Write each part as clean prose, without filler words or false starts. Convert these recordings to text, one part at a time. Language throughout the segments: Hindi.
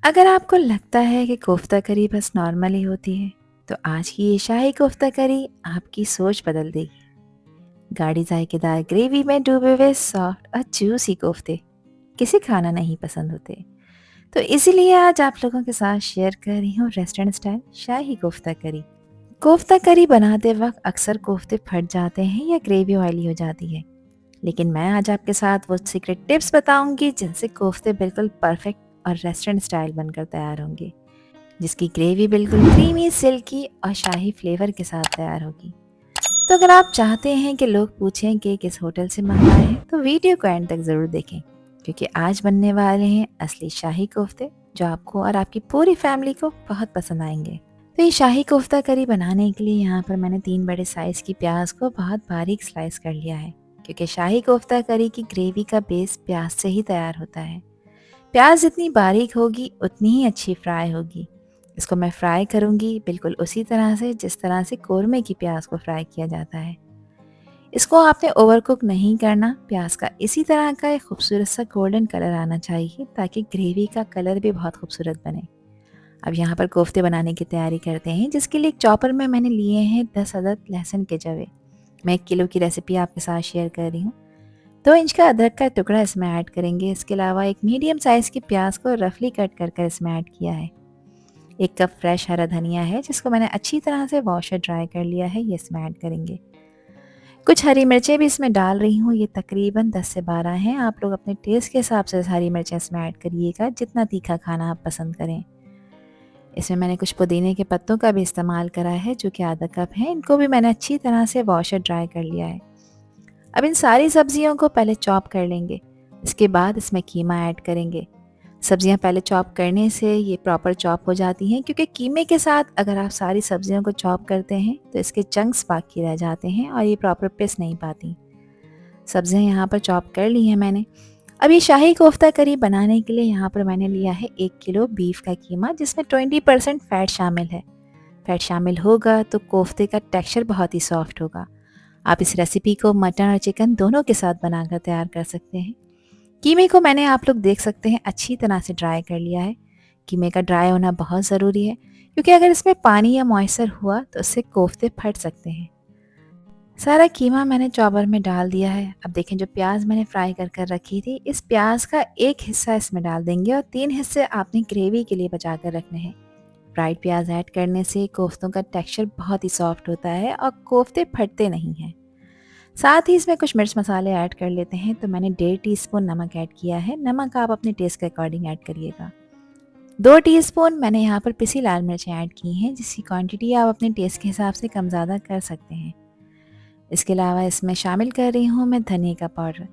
अगर आपको लगता है कि कोफ्ता करी बस नॉर्मल ही होती है, तो आज की ये शाही कोफ्ता करी आपकी सोच बदल देगी। गाढ़ी जायकेदार ग्रेवी में डूबे हुए सॉफ्ट और जूसी कोफ्ते किसी खाना नहीं पसंद होते। तो इसीलिए आज आप लोगों के साथ शेयर कर रही हूँ रेस्टोरेंट स्टाइल शाही कोफ्ता करी। कोफ्ता करी बनाते वक्त अक्सर कोफ्ते फट जाते हैं या ग्रेवी ऑयली हो जाती है, लेकिन मैं आज आपके साथ वो सीक्रेट टिप्स बताऊंगी जिनसे कोफ्ते बिल्कुल परफेक्ट और रेस्टोरेंट स्टाइल बनकर तैयार होंगे, जिसकी ग्रेवी बिल्कुल क्रीमी, सिल्की और शाही फ्लेवर के साथ तैयार होगी। तो अगर आप चाहते हैं कि लोग पूछें कि किस होटल से मंगवाए हैं, तो वीडियो को एंड तक ज़रूर देखें, क्योंकि आज बनने वाले हैं असली शाही कोफ्ते जो आपको और आपकी पूरी फैमिली को बहुत पसंद आएंगे। तो ये शाही कोफ्ता करी बनाने के लिए यहाँ पर मैंने 3 बड़े साइज़ की प्याज को बहुत बारीक स्लाइस कर लिया है, क्योंकि शाही कोफ्ता करी की ग्रेवी का बेस प्याज से ही तैयार होता है। प्याज जितनी बारीक होगी उतनी ही अच्छी फ्राई होगी। इसको मैं फ्राई करूँगी बिल्कुल उसी तरह से जिस तरह से कौरमे की प्याज को फ्राई किया जाता है। इसको आपने ओवरकुक नहीं करना। प्याज का इसी तरह का एक खूबसूरत सा गोल्डन कलर आना चाहिए, ताकि ग्रेवी का कलर भी बहुत खूबसूरत बने। अब यहाँ पर कोफ्ते बनाने की तैयारी करते हैं, जिसके लिए एक चॉपर में मैंने लिए हैं 10 अदद लहसुन के जवे। मैं 1 किलो की रेसिपी आपके साथ शेयर कर रही हूँ। 2 इंच का अदरक का टुकड़ा इसमें ऐड करेंगे। इसके अलावा एक मीडियम साइज़ की प्याज को रफली कट कर कर इसमें ऐड किया है। 1 कप फ्रेश हरा धनिया है, जिसको मैंने अच्छी तरह से वॉश और ड्राई कर लिया है, ये इसमें ऐड करेंगे। कुछ हरी मिर्चें भी इसमें डाल रही हूँ, ये तकरीबन 10 से 12 हैं। आप लोग अपने टेस्ट के हिसाब से हरी मिर्चें इसमें ऐड करिएगा, जितना तीखा खाना आप पसंद करें। इसमें मैंने कुछ पुदीने के पत्तों का भी इस्तेमाल करा है, जो कि आधा कप है। इनको भी मैंने अच्छी तरह से वॉश और ड्राई कर लिया है। अब इन सारी सब्जियों को पहले चॉप कर लेंगे। इसके बाद इसमें कीमा ऐड करेंगे। सब्जियां पहले चॉप करने से ये प्रॉपर चॉप हो जाती हैं, क्योंकि कीमे के साथ अगर आप सारी सब्जियों को चॉप करते हैं तो इसके चंक्स बाकी रह जाते हैं और ये प्रॉपर पिस नहीं पाती। सब्जियां यहाँ पर चॉप कर ली हैं मैंने। अब ये शाही कोफ्ता करी बनाने के लिए यहाँ पर मैंने लिया है 1 किलो बीफ का कीमा, जिसमें 20% फैट शामिल है। फैट शामिल होगा तो कोफ्ते का टेक्सचर बहुत ही सॉफ्ट होगा। आप इस रेसिपी को मटन और चिकन दोनों के साथ बनाकर तैयार कर सकते हैं। कीमे को मैंने, आप लोग देख सकते हैं, अच्छी तरह से ड्राई कर लिया है। कीमे का ड्राई होना बहुत ज़रूरी है, क्योंकि अगर इसमें पानी या मॉइस्चर हुआ तो उससे कोफ्ते फट सकते हैं। सारा कीमा मैंने चॉपर में डाल दिया है। अब देखें, जो प्याज मैंने फ्राई कर कर रखी थी, इस प्याज का एक हिस्सा इसमें डाल देंगे और 3 हिस्से आपने ग्रेवी के लिए बचा कर रखने हैं। फ्राइड प्याज ऐड करने से कोफ्तों का टेक्सचर बहुत ही सॉफ्ट होता है और कोफ्ते फटते नहीं हैं। साथ ही इसमें कुछ मिर्च मसाले ऐड कर लेते हैं। तो मैंने 1.5 टीस्पून नमक ऐड किया है। नमक आप अपने टेस्ट के अकॉर्डिंग ऐड करिएगा। 2 टीस्पून मैंने यहाँ पर पिसी लाल मिर्चें ऐड की हैं, जिसकी क्वांटिटी आप अपने टेस्ट के हिसाब से कम ज़्यादा कर सकते हैं। इसके अलावा इसमें शामिल कर रही हूँ मैं धनिया का पाउडर।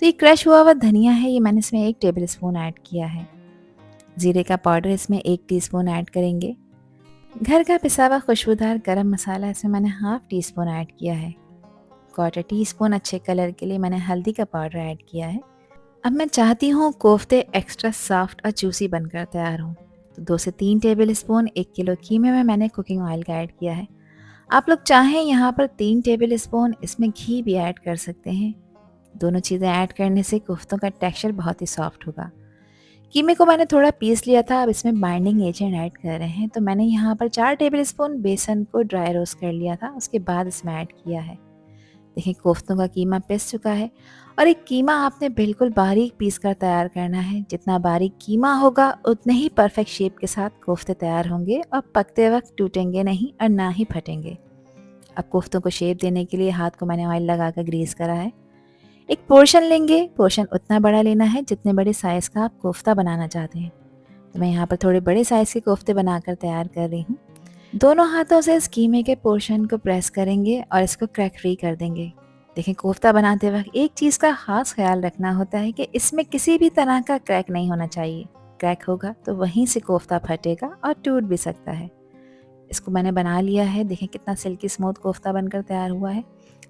तो ये क्रश हुआ हुआ धनिया है, ये मैंने इसमें 1 टेबल स्पून ऐड किया है। ज़ीरे का पाउडर इसमें 1 टीस्पून ऐड करेंगे। घर का पिसा हुआ खुशबूदार गरम मसाला इसमें मैंने हाफ टी स्पून ऐड किया है। 1/4 टीस्पून अच्छे कलर के लिए मैंने हल्दी का पाउडर ऐड किया है। अब मैं चाहती हूँ कोफ्ते एक्स्ट्रा सॉफ्ट और जूसी बनकर तैयार हों, तो 2 से 3 टेबल स्पून 1 किलो कीमे में मैंने कुकिंग ऑयल का ऐड किया है। आप लोग चाहें यहाँ पर 3 टेबल स्पून इसमें घी भी ऐड कर सकते हैं। दोनों चीज़ें ऐड करने से कोफ्तों का टेक्सचर बहुत ही सॉफ्ट होगा। कीमे को मैंने थोड़ा पीस लिया था, अब इसमें बाइंडिंग एजेंट ऐड कर रहे हैं। तो मैंने यहाँ पर 4 टेबल स्पून बेसन को ड्राई रोस्ट कर लिया था, उसके बाद इसमें ऐड किया है। देखिए, कोफ्तों का कीमा पिस चुका है। और एक कीमा आपने बिल्कुल बारीक पीस कर तैयार करना है। जितना बारीक कीमा होगा उतने ही परफेक्ट शेप के साथ कोफ्ते तैयार होंगे और पकते वक्त टूटेंगे नहीं और ना ही फटेंगे। अब कोफ्तों को शेप देने के लिए हाथ को मैंने ऑयल लगाकर ग्रीस करा है। एक पोर्शन लेंगे। पोर्शन उतना बड़ा लेना है जितने बड़े साइज़ का आप कोफ्ता बनाना चाहते हैं। तो मैं यहाँ पर थोड़े बड़े साइज़ के कोफ्ते बनाकर तैयार कर रही हूँ। दोनों हाथों से इस कीमे के पोर्शन को प्रेस करेंगे और इसको क्रैक फ्री कर देंगे। देखें, कोफ्ता बनाते वक्त एक चीज़ का खास ख्याल रखना होता है कि इसमें किसी भी तरह का क्रैक नहीं होना चाहिए। क्रैक होगा तो वहीं से कोफ्ता फटेगा और टूट भी सकता है। इसको मैंने बना लिया है। देखें कितना सिल्की स्मूथ कोफ्ता बनकर तैयार हुआ है।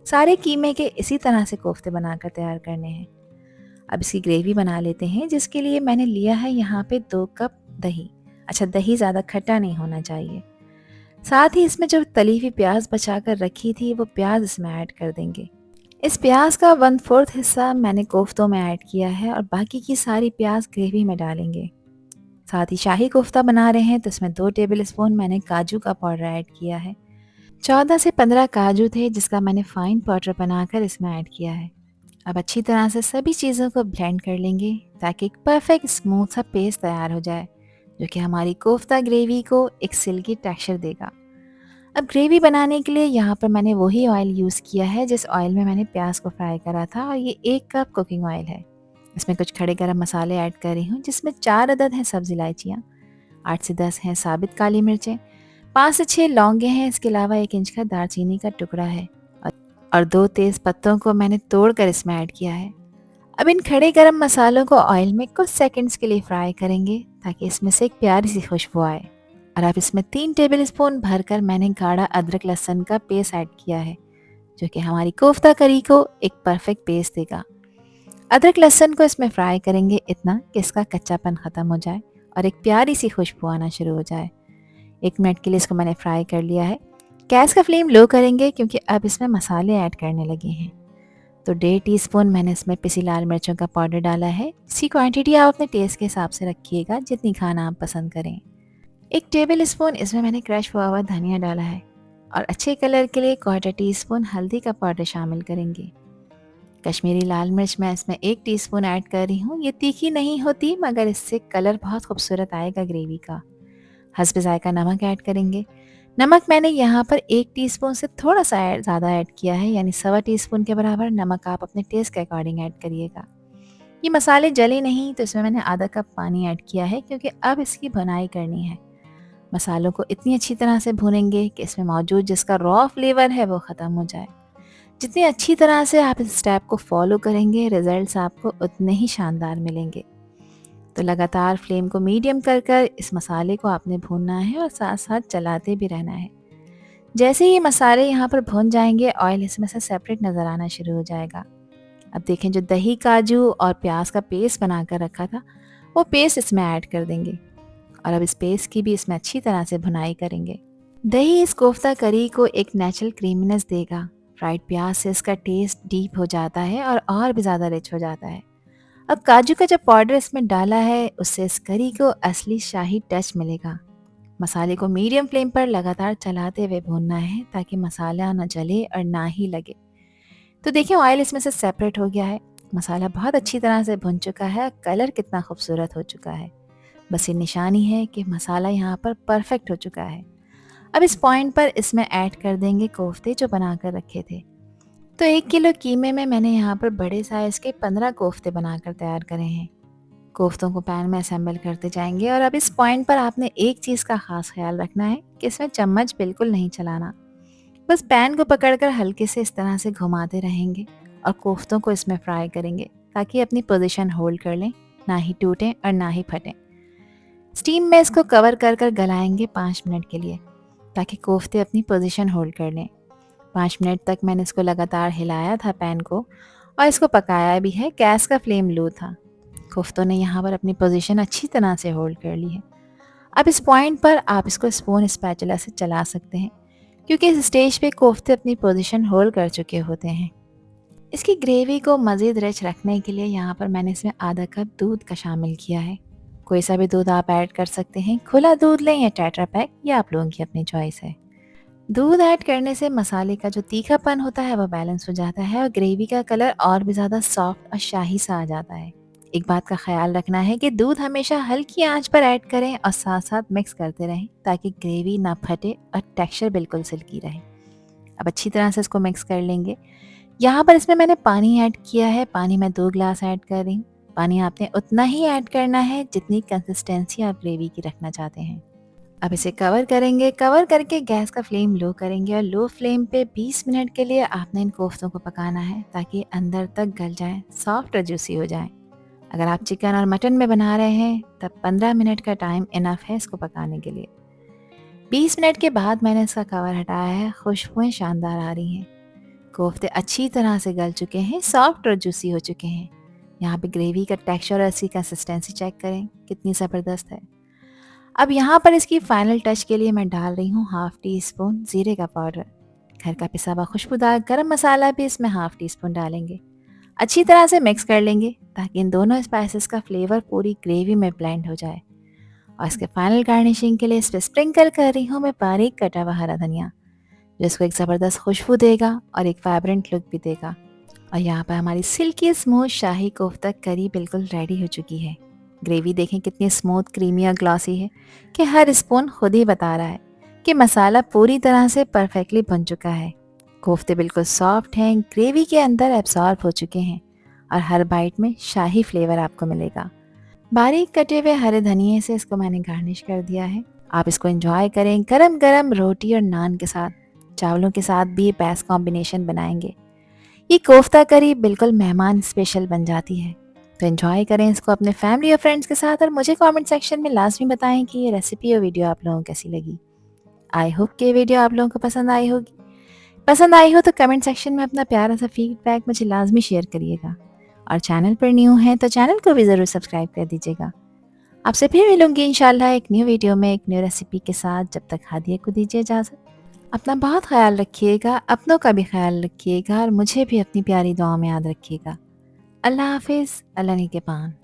सारे कीमे के इसी तरह से कोफ्ते बनाकर तैयार करने हैं। अब इसकी ग्रेवी बना लेते हैं, जिसके लिए मैंने लिया है यहाँ पे 2 कप दही। अच्छा, दही ज़्यादा खट्टा नहीं होना चाहिए। साथ ही इसमें जो तली हुई प्याज बचा कर रखी थी, वो प्याज इसमें ऐड कर देंगे। इस प्याज का 1/4 हिस्सा मैंने कोफ्तों में ऐड किया है और बाकी की सारी प्याज ग्रेवी में डालेंगे। साथ ही शाही कोफ्ता बना रहे हैं तो इसमें 2 टेबल स्पून मैंने काजू का पाउडर ऐड किया है। 14 से 15 काजू थे जिसका मैंने फाइन पाउडर बनाकर इसमें ऐड किया है। अब अच्छी तरह से सभी चीज़ों को ब्लेंड कर लेंगे ताकि एक परफेक्ट स्मूथ सा पेस्ट तैयार हो जाए, जो कि हमारी कोफ्ता ग्रेवी को एक सिल्की टेक्सचर देगा। अब ग्रेवी बनाने के लिए यहाँ पर मैंने वही ऑयल यूज़ किया है जिस ऑयल में मैंने प्याज को फ्राई करा था, और ये 1 कप कुकिंग ऑयल है। इसमें कुछ खड़े गरम मसाले ऐड कर रही हूँ जिसमें 4 अदद हैं सब्ज़ इलायचियाँ, 8 से 10 हैं साबित काली मिर्चें, 5 से 6 लौंगे हैं, इसके अलावा 1 इंच का दालचीनी का टुकड़ा है और 2 तेज़ पत्तों को मैंने तोड़कर इसमें ऐड किया है। अब इन खड़े गरम मसालों को ऑयल में कुछ सेकंड्स के लिए फ्राई करेंगे ताकि इसमें से एक प्यारी सी खुशबू आए। और अब इसमें 3 टेबल स्पून भरकर मैंने गाढ़ा अदरक लहसुन का पेस्ट ऐड किया है, जो कि हमारी कोफ्ता करी को एक परफेक्ट पेस्ट देगा। अदरक लहसुन को इसमें फ्राई करेंगे इतना कि इसका कच्चापन ख़त्म हो जाए और एक प्यारी सी खुशबू आना शुरू हो जाए। 1 मिनट के लिए इसको मैंने फ्राई कर लिया है। गैस का फ्लेम लो करेंगे क्योंकि अब इसमें मसाले ऐड करने लगे हैं। तो 1.5 टीस्पून मैंने इसमें पिसी लाल मिर्चों का पाउडर डाला है। इसकी क्वांटिटी आप अपने टेस्ट के हिसाब से रखिएगा, जितनी खाना आप पसंद करें। 1 टेबल स्पून इसमें मैंने क्रश हुआ हुआ धनिया डाला है और अच्छे कलर के लिए 1/4 टीस्पून हल्दी का पाउडर शामिल करेंगे। कश्मीरी लाल मिर्च मैं इसमें 1 टीस्पून ऐड कर रही हूँ। ये तीखी नहीं होती मगर इससे कलर बहुत खूबसूरत आएगा ग्रेवी का। हस्ब ज़ायका नमक ऐड करेंगे। नमक मैंने यहाँ पर 1 टीस्पून से थोड़ा सा ज़्यादा ऐड किया है, यानी 1.25 टीस्पून के बराबर नमक आप अपने टेस्ट के अकॉर्डिंग ऐड करिएगा। ये मसाले जले नहीं तो इसमें मैंने आधा कप पानी ऐड किया है क्योंकि अब इसकी भुनाई करनी है। मसालों को इतनी अच्छी तरह से भूनेंगे कि इसमें मौजूद जिसका रॉ फ्लेवर है वो ख़त्म हो जाए। जितनी अच्छी तरह से आप इस स्टेप को फॉलो करेंगे, रिजल्ट्स आपको उतने ही शानदार मिलेंगे। तो लगातार फ्लेम को मीडियम कर कर इस मसाले को आपने भूनना है और साथ साथ चलाते भी रहना है। जैसे ही ये मसाले यहाँ पर भुन जाएंगे, ऑयल इसमें से सेपरेट नज़र आना शुरू हो जाएगा। अब देखें, जो दही, काजू और प्याज का पेस्ट बना कर रखा था वो पेस्ट इसमें ऐड कर देंगे और अब इस पेस्ट की भी इसमें अच्छी तरह से भुनाई करेंगे। दही इस कोफ्ता करी को एक नेचुरल क्रीमीनेस देगा। फ्राइड प्याज से इसका टेस्ट डीप हो जाता है और भी ज़्यादा रिच हो जाता है। अब काजू का जो पाउडर इसमें डाला है उससे इस करी को असली शाही टच मिलेगा। मसाले को मीडियम फ्लेम पर लगातार चलाते हुए भूनना है ताकि मसाला ना जले और ना ही लगे। तो देखिए, ऑयल इसमें से सेपरेट हो गया है, मसाला बहुत अच्छी तरह से भुन चुका है, कलर कितना खूबसूरत हो चुका है। बस ये निशानी है कि मसाला यहाँ पर परफेक्ट हो चुका है। अब इस पॉइंट पर इसमें ऐड कर देंगे कोफ्ते जो बना कर रखे थे। तो 1 किलो कीमे में मैंने यहाँ पर बड़े साइज़ के 15 कोफ्ते बनाकर तैयार करे हैं। कोफ्तों को पैन में असेंबल करते जाएंगे और अब इस पॉइंट पर आपने एक चीज़ का ख़ास ख्याल रखना है कि इसमें चम्मच बिल्कुल नहीं चलाना। बस पैन को पकड़कर हल्के से इस तरह से घुमाते रहेंगे और कोफ्तों को इसमें फ्राई करेंगे ताकि अपनी पोजीशन होल्ड कर लें, ना ही टूटें और ना ही फटें। स्टीम में इसको कवर कर कर गलाएंगे 5 मिनट के लिए ताकि कोफ्ते अपनी पोजीशन होल्ड कर लें। 5 मिनट तक मैंने इसको लगातार हिलाया था पैन को और इसको पकाया भी है। गैस का फ्लेम लो था। कोफ्तों ने यहाँ पर अपनी पोजीशन अच्छी तरह से होल्ड कर ली है। अब इस पॉइंट पर आप इसको स्पून स्पैचुला से चला सकते हैं क्योंकि इस स्टेज पे कोफ्ते अपनी पोजीशन होल्ड कर चुके होते हैं। इसकी ग्रेवी को मज़ीद रिच रखने के लिए यहाँ पर मैंने इसमें आधा कप दूध का शामिल किया है। कोई सा भी दूध आप ऐड कर सकते हैं, खुला दूध लें या टेट्रा पैक, ये आप लोगों की अपनी चॉइस है। दूध ऐड करने से मसाले का जो तीखापन होता है वो बैलेंस हो जाता है और ग्रेवी का कलर और भी ज़्यादा सॉफ्ट और शाही सा आ जाता है। एक बात का ख्याल रखना है कि दूध हमेशा हल्की आंच पर ऐड करें और साथ साथ मिक्स करते रहें ताकि ग्रेवी ना फटे और टेक्सचर बिल्कुल सिल्की रहे। अब अच्छी तरह से इसको मिक्स कर लेंगे। यहाँ पर इसमें मैंने पानी ऐड किया है। पानी मैं 2 ग्लास ऐड कर रही हूँ। पानी आपने उतना ही ऐड करना है जितनी कंसिस्टेंसी आप ग्रेवी की रखना चाहते हैं। अब इसे कवर करेंगे। कवर करके गैस का फ्लेम लो करेंगे और लो फ्लेम पे 20 मिनट के लिए आपने इन कोफ्तों को पकाना है ताकि अंदर तक गल जाएं, सॉफ्ट और जूसी हो जाएं। अगर आप चिकन और मटन में बना रहे हैं तब 15 मिनट का टाइम इनफ है इसको पकाने के लिए। 20 मिनट के बाद मैंने इसका कवर हटाया है। खुशबुएं शानदार आ रही हैं। कोफ्ते अच्छी तरह से गल चुके हैं, सॉफ्ट और जूसी हो चुके हैं। यहाँ पे ग्रेवी का टेक्सचर और इसकी कंसिस्टेंसी चेक करें कितनी ज़बरदस्त है। अब यहाँ पर इसकी फाइनल टच के लिए मैं डाल रही हूँ 1/2 टीस्पून ज़ीरे का पाउडर। घर का पिसा हुआ खुशबूदार गरम मसाला भी इसमें 1/2 टीस्पून डालेंगे। अच्छी तरह से मिक्स कर लेंगे ताकि इन दोनों स्पाइसेस का फ्लेवर पूरी ग्रेवी में ब्लेंड हो जाए। और इसके फाइनल गार्निशिंग के लिए इस पर स्प्रिंकल कर रही हूँ मैं बारीक कटा हुआ हरा धनिया, जिसको एक ज़बरदस्त खुशबू देगा और एक वाइब्रेंट लुक भी देगा। और यहाँ पर हमारी सिल्की स्मूथ शाही कोफ्ता करी बिल्कुल रेडी हो चुकी है। ग्रेवी देखें कितनी स्मूथ, क्रीमी और ग्लॉसी है कि हर स्पून खुद ही बता रहा है कि मसाला पूरी तरह से परफेक्टली बन चुका है। कोफ्ते बिल्कुल सॉफ्ट हैं, ग्रेवी के अंदर एब्सॉर्ब हो चुके हैं और हर बाइट में शाही फ्लेवर आपको मिलेगा। बारीक कटे हुए हरे धनिए से इसको मैंने गार्निश कर दिया है। आप इसको एंजॉय करें गरम गरम रोटी और नान के साथ। चावलों के साथ भी ये बेस्ट कॉम्बिनेशन बनाएंगे। ये कोफ्ता करी बिल्कुल मेहमान स्पेशल बन जाती है। तो एंजॉय करें इसको अपने फैमिली और फ्रेंड्स के साथ और मुझे कमेंट सेक्शन में लाजमी बताएं कि ये रेसिपी और वीडियो आप लोगों को कैसी लगी। आई होप कि ये वीडियो आप लोगों को पसंद आई होगी। पसंद आई हो तो कमेंट सेक्शन में अपना प्यारा सा फीडबैक मुझे लाजमी शेयर करिएगा। और चैनल पर न्यू हैं तो चैनल को भी ज़रूर सब्सक्राइब कर दीजिएगा। आपसे फिर मिलूंगी इंशाल्लाह एक न्यू वीडियो में एक न्यू रेसिपी के साथ। जब तक हादिया को दीजिए इजाज़त। अपना बहुत ख्याल रखिएगा, अपनों का भी ख्याल रखिएगा और मुझे भी अपनी प्यारी दुआ में याद रखिएगा। अल्लाह हाफिज़, अल्लाह निगहबान।